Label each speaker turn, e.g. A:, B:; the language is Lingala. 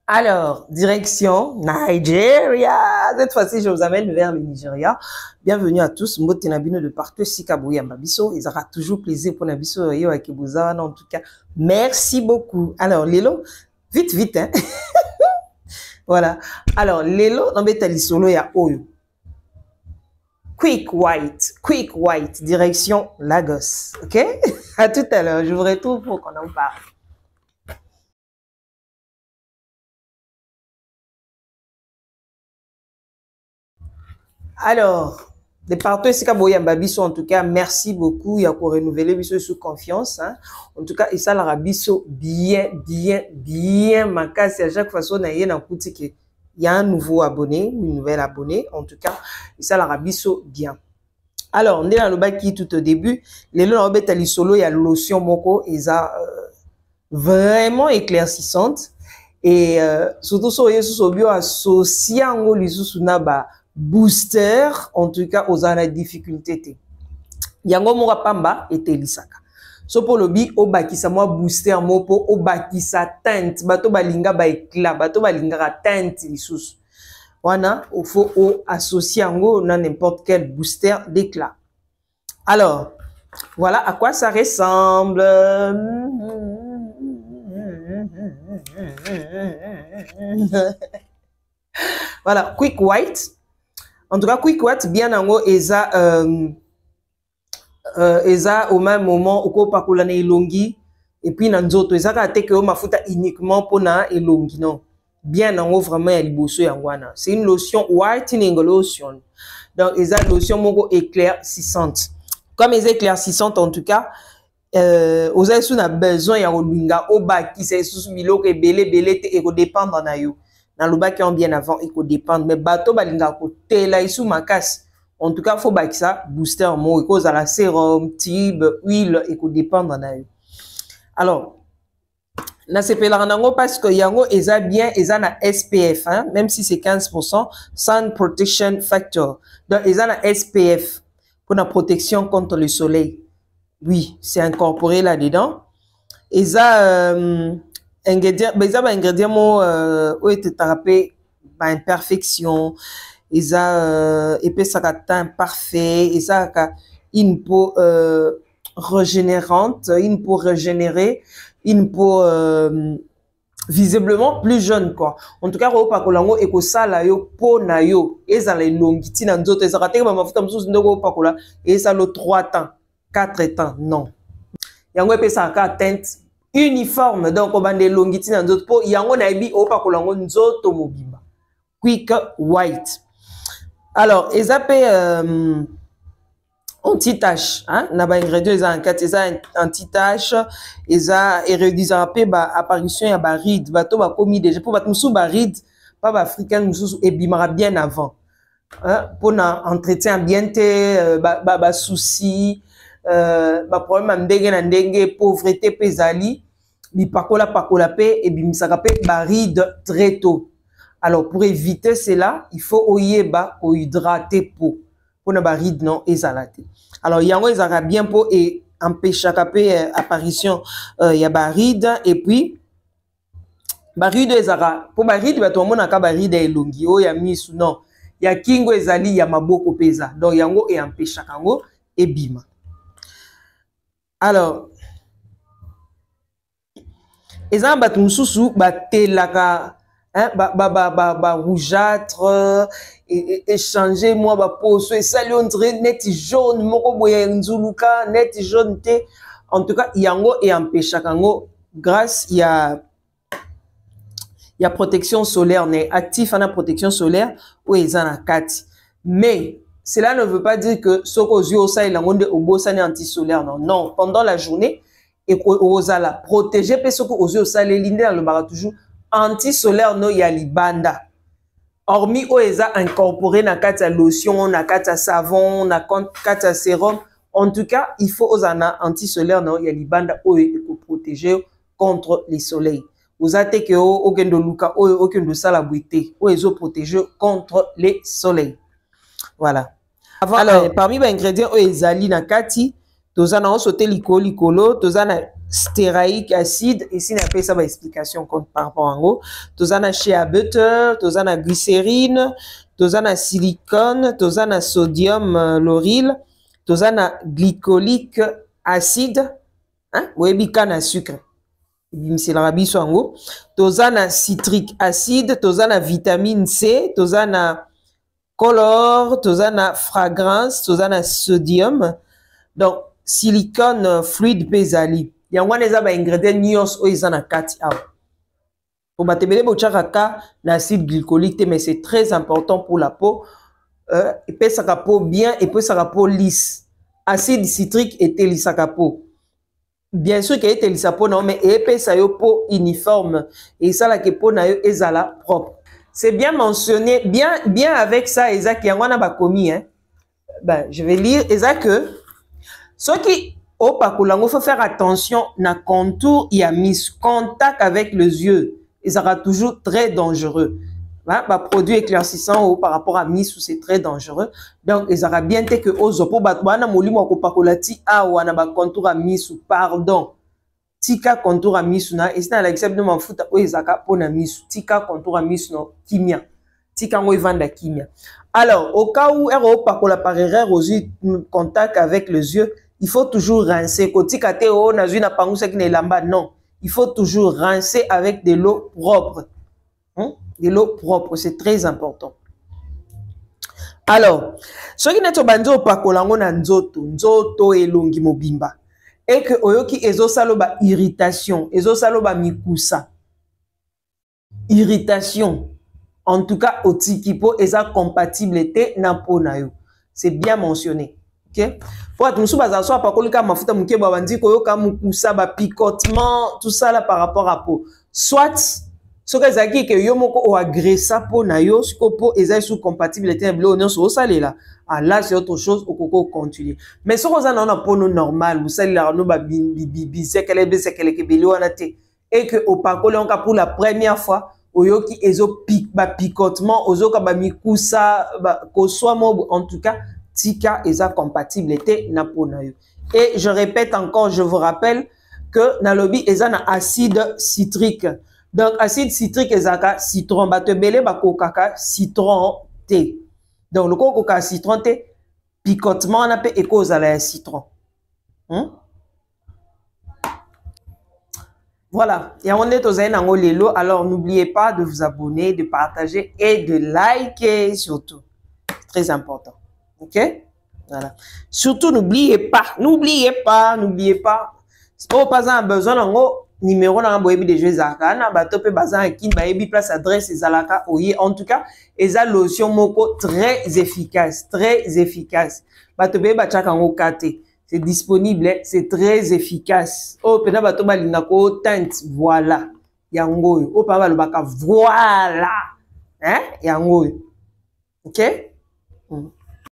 A: Alors, direction Nigeria. Cette fois-ci, je vous amène vers le Nigeria. Bienvenue à tous. Mbote Nabino de partout. Sikaboya Mabiso. Il aura toujours plaisir pour Nabiso Yo Akibuza. En tout cas, merci beaucoup. Alors, Lelo, vite, hein. Voilà. Alors, Lelo, dans Betali Solo, il y a Oyo. Quick White, direction Lagos. Ok? À tout à l'heure. Je vous retrouve pour qu'on en parle. Alors, de partout ici, Biso, en tout cas, merci beaucoup. Il y a pour renouveler Biso sous confiance. Hein. En tout cas, et ça, la Biso, bien. Ma casse, à chaque façon, il y a un nouveau abonné, une nouvelle abonnée. En tout cas, et ça, la Biso, bien. Alors, on est dans le bas qui tout au début. Les lots, on solo, il y a lotion moko, et ça, vraiment éclaircissante. Et surtout, sur les bio associé à un booster, en tout cas, aux en difficulté. Yango mora pamba et telisaka. So pour le bi, o bakisa moi booster mopo, o bakisa teinte, bato balinga ba éclat, bato balinga teinte lisusu. Wana, il faut associer ango na n'importe quel booster d'éclat. Alors, voilà à quoi ça ressemble. Voilà, Quick White. En tout cas, Quick White, bien ango, eza au même moment, au pakula na elongi, et puis nanzoto, eza ka te que mafuta uniquement pour na elongi, non. Bien ango, vraiment, ya liboso yangwana. C'est une lotion whitening lotion. Donc, eza lotion moko éclaircissante. Comme eza éclaircissante, en tout cas, aux ailes a besoin ya olunga, au bas qui c'est sous biloko belé te eko dépendre na yo. Dans le bas qui ont bien avant, eko dépendre. Mais bateau balinga ko te la isu makas. En tout cas, faut que ça booster en mot, cause à la sérum, tube, huile, et qu'on dépend na yo. Alors, na sepelango parce que yango eza bien, eza na SPF, hein, même si c'est 15%, Sun Protection Factor. Donc, eza na SPF pour la protection contre le soleil. Oui, c'est incorporé là-dedans. Eza ingrédient mo où est thérapé par imperfection. Ils ont épaisseur teint parfait, ils ont une peau régénérante, une peau régénérée, une peau visiblement plus jeune quoi. En tout cas, au pakolango et ko sala yo peau na yo, ils ont les longitudes dans d'autres, ils ont raté ma futa msusu ndoko pakola et ça le 3 temps, 4 temps, non. Yango épaisseur teinte uniforme donc on bande longitude dans d'autres peau, yango na ebi au pakolango nzoto mobimba. Quick White. Alors, ils appellent anti-tache, hein? Naba ingrédients, ils ont un 4, ils ont anti-tache, ils ont réduisant apparition ya baride, bateau ba commis déjà pour battre sous baride, pas africain sous et bimara bien avant, hein? Pour un entretien bien te, ba souci, ba problème ndenge pauvreté pesali, bi pakola pe et bimisaka pe baride très tôt. Alors, pour éviter cela, il faut oyeba ou hydrater peau. Pour ne pas ride non ezalate. Alors, yango ezara bien peau et empêcher apparition ya baride et puis baride ezara pour baride ba to mona ka baride elongi o ya misu non. Ya kingo ezali ya maboko pesa. Donc yango et empêcher kango et bima. Alors, ezara ba tumususu ba telaka hein, rougeâtre, échanger moi ba peau so ça on dirait net jaune moko boye nzuluka net jaune te. En tout cas yango et empêcher kango grâce il y a protection solaire né actif en protection solaire ou ezana kati. Mais cela ne veut pas dire que soko zio ça il ngonde obosane anti-solaire non, pendant la journée et ozala protéger pe soko ozio ça les lignes dans le bara toujours anti-solaire no ya libanda. Hormis o eza incorporé na kata lotion, na kata savon, na kata sérum. En tout cas, il faut osana anti-solaire no ya libanda o pour protéger contre les soleils. Vous avez que o kendo luka o kendo sala buité o ezo protéger contre les soleils. Voilà. Alors, parmi les ingrédients o ezali na kati, tozana o sauté likolo, tozana stéraïque acide. Ici, on appelle ça une explication par rapport à nous. Tozana shea butter, tozana glycérine, tozana silicone, tozana sodium lauryl, tozana glycolique acide, hein, webika na sucre. Bimsela biso ango. Tozana citrique acide, tozana vitamine C, tozana color, tozana fragrance, tozana sodium. Donc silicone fluide pesali. Yango neza ba ingrédients nyos o ezana kati awa. Pour batebele bochaka na acide glycolique, mais c'est très important pour la peau. Et puis ça peau bien et puis ça peau lisse. Acide citrique et lisaka peau. Bien sûr qu'il y a lissa peau non, mais et puis ça yo peau uniforme et ça la que peau na yo ezala propre. C'est bien mentionné, bien avec ça Eza qui yango na ba komi hein. Ben je vais lire Eza que ceux qui au pakulango faut faire attention na contour il y a mis contact avec les yeux. Il sera toujours très dangereux. Hein? Bah, produit éclaircissant par rapport à misu c'est très dangereux. Donc il sera bien que ozopo batwana molimo ko pakolati a wana ba contour à misu pardon. Tika contour à misu na et na l'exemple de mafuta o ezaka pona misu. Tika contour à misu no kimia. Tika ngo vanda kimia. Alors au cas où ero pakola par erreur aux yeux contact avec les yeux, il faut toujours rincer. Kotika te o na zui na pangusa ki na lamba non. Il faut toujours rincer avec de l'eau propre. Hein? De l'eau propre, c'est très important. Alors, ce qui n'est pas au pakolango na nzoto elongi mobimba. Et que oyoki ezo saloba irritation, ezo saloba mikusa. Irritation. En tout cas, au tikipo, eza compatibilité na po na yo. C'est bien mentionné. Ok? Pour être moussou baza so pakolika mafuta muke babandi koyoka mukusa ba picotement, tout ça là par rapport à peau. Soit ce que zaki que yo moko o agressa po na yo, ce que po eza sous compatibilité bleu non so salé là. Ah là c'est autre chose au coco continuer. Mais ce qu'on a na po no normal, vous salé là no ba c'est qu'elle est beli wana te et que au pakole on ka pour la première fois oyoki ezo ba picotement ozoka ba mikusa ba ko soit mo en tout cas tika eza compatibilité na po na yo. Et je répète encore, je vous rappelle que na lobby eza na acide citrique. Donc acide citrique ezaka citron batebele ba kokaka citron thé. Donc le coca citron thé picotement na pe cause à la citron. Voilà, et on est aux lelo. Alors n'oubliez pas de vous abonner, de partager et de liker surtout. C'est très important. OK? Voilà. Surtout, n'oubliez pas. Oh, pas un besoin d'un numéro dans le de jeux Zaka. Na batope bazan qui ba ebi place adresse Zalaka oye. En tout cas, eza lotion moko très efficace. Batope ba chaka ngo kate. C'est disponible, c'est très efficace. Oh, pena batoba linako teinte. Voilà. Yango. Oh, pa ba le baka. Voilà. Hein? Yango. OK?